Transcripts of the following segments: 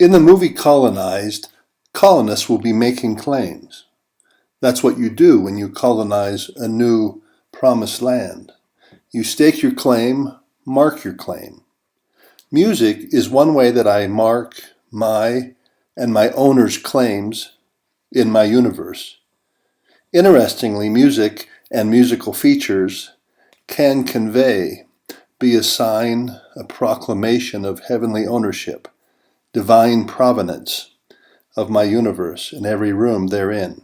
In the movie Colonized, colonists will be making claims. That's what you do when you colonize a new promised land. You stake your claim, mark your claim. Music is one way that I mark my and my owner's claims in my universe. Interestingly, music and musical features can convey, be a sign, a proclamation of heavenly ownership, divine provenance of my universe and every room therein.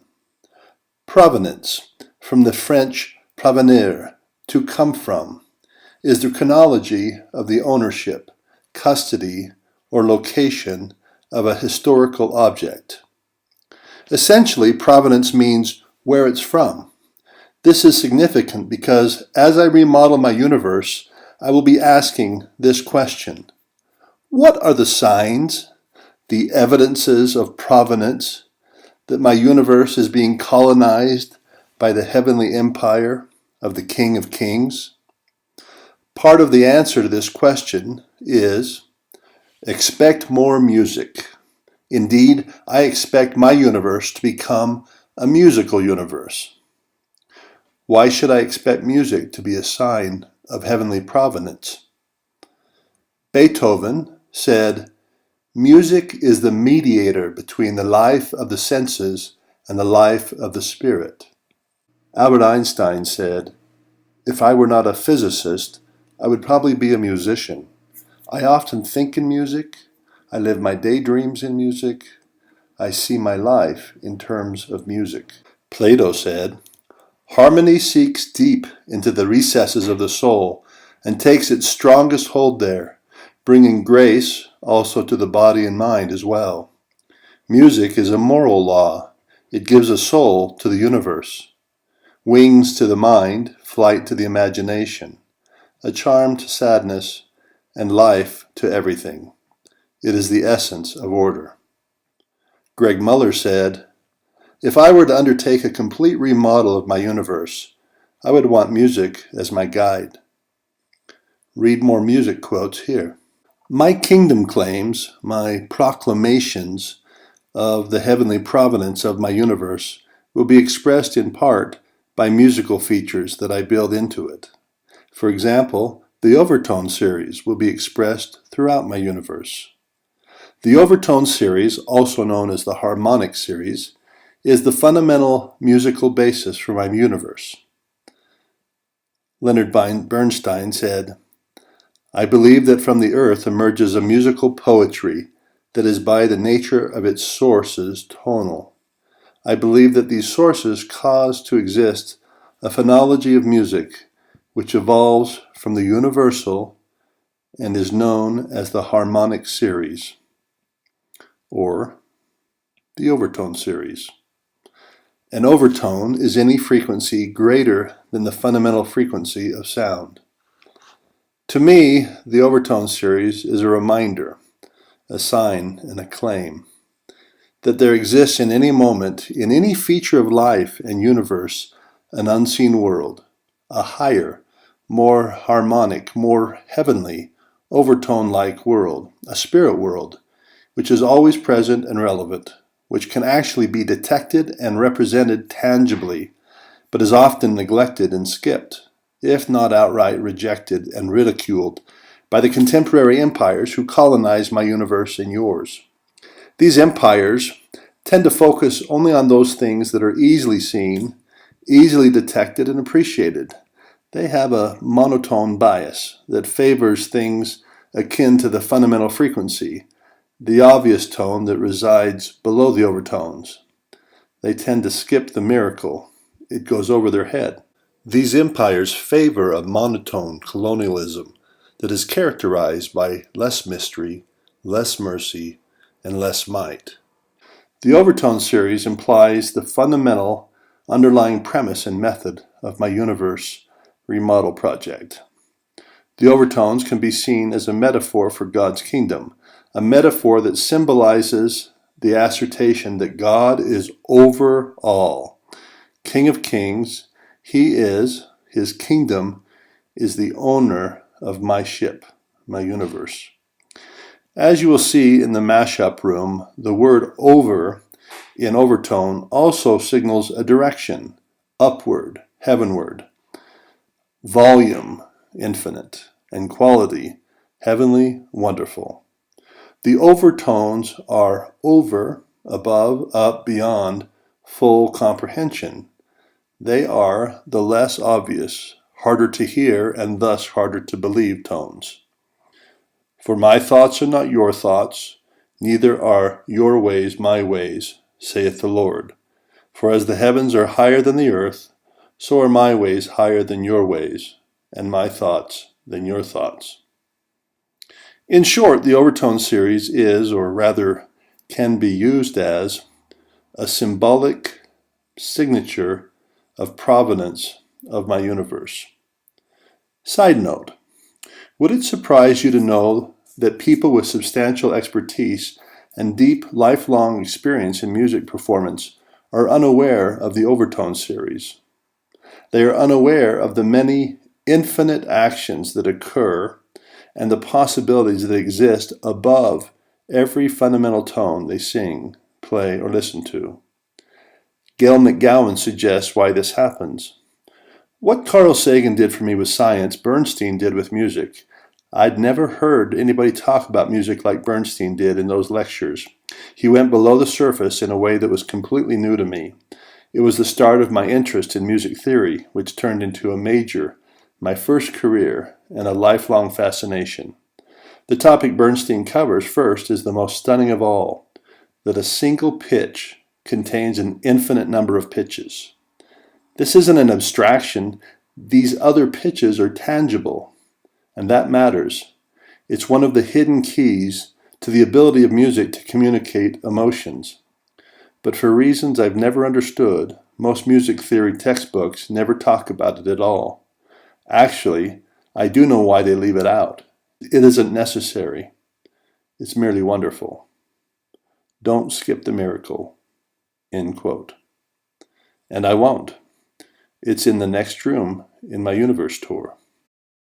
Provenance, from the French provenir, to come from, is the chronology of the ownership, custody, or location of a historical object. Essentially, provenance means where it's from. This is significant because as I remodel my universe, I will be asking this question. What are the signs, the evidences of provenance that my universe is being colonized by the heavenly empire of the King of Kings? Part of the answer to this question is expect more music. Indeed, I expect my universe to become a musical universe. Why should I expect music to be a sign of heavenly provenance? Beethoven said, "Music is the mediator between the life of the senses and the life of the spirit." Albert Einstein said, "If I were not a physicist, I would probably be a musician. I often think in music. I live my daydreams in music. I see my life in terms of music." Plato said, "Harmony seeks deep into the recesses of the soul and takes its strongest hold there, bringing grace also to the body and mind as well. Music is a moral law. It gives a soul to the universe, wings to the mind, flight to the imagination, a charm to sadness, and life to everything. It is the essence of order." Greg Muller said, "If I were to undertake a complete remodel of my universe, I would want music as my guide." Read more music quotes here. My kingdom claims, my proclamations of the heavenly provenance of my universe will be expressed in part by musical features that I build into it. For example, the Overtone series will be expressed throughout my universe. The Overtone series, also known as the Harmonic series, is the fundamental musical basis for my universe. Leonard Bernstein said, "I believe that from the earth emerges a musical poetry that is by the nature of its sources tonal. I believe that these sources cause to exist a phonology of music which evolves from the universal and is known as the Harmonic series, or the Overtone series. An overtone is any frequency greater than the fundamental frequency of sound. To me, the Overtone series is a reminder, a sign, and a claim that there exists in any moment, in any feature of life and universe, an unseen world, a higher, more harmonic, more heavenly, overtone-like world, a spirit world, which is always present and relevant, which can actually be detected and represented tangibly, but is often neglected and skipped, if not outright rejected and ridiculed by the contemporary empires who colonize my universe and yours. These empires tend to focus only on those things that are easily seen, easily detected, and appreciated. They have a monotone bias that favors things akin to the fundamental frequency, the obvious tone that resides below the overtones. They tend to skip the miracle. It goes over their head. These empires favor a monotone colonialism that is characterized by less mystery, less mercy, and less might. The Overtone series implies the fundamental underlying premise and method of my universe remodel project. The overtones can be seen as a metaphor for God's kingdom, a metaphor that symbolizes the assertion that God is over all, King of Kings. He is, his kingdom is the owner of my ship, my universe. As you will see in the mashup room, the word over in overtone also signals a direction, upward, heavenward, volume, infinite, and quality, heavenly, wonderful. The overtones are over, above, up, beyond, full comprehension. They are the less obvious, harder to hear, and thus harder to believe tones. For my thoughts are not your thoughts, neither are your ways my ways, saith the Lord. For as the heavens are higher than the earth, so are my ways higher than your ways, and my thoughts than your thoughts. In short, the overtone series is, or rather can be used as, a symbolic signature of provenance of my universe. Side note, would it surprise you to know that people with substantial expertise and deep lifelong experience in music performance are unaware of the overtone series? They are unaware of the many infinite actions that occur and the possibilities that exist above every fundamental tone they sing, play, or listen to. Gail McGowan suggests why this happens. What Carl Sagan did for me with science, Bernstein did with music. I'd never heard anybody talk about music like Bernstein did in those lectures. He went below the surface in a way that was completely new to me. It was the start of my interest in music theory, which turned into a major, my first career, and a lifelong fascination. The topic Bernstein covers first is the most stunning of all, that a single pitch contains an infinite number of pitches. This isn't an abstraction. These other pitches are tangible, and that matters. It's one of the hidden keys to the ability of music to communicate emotions. But for reasons I've never understood, most music theory textbooks never talk about it at all. Actually, I do know why they leave it out. It isn't necessary. It's merely wonderful. Don't skip the miracle. End quote. And I won't. It's in the next room in my universe tour.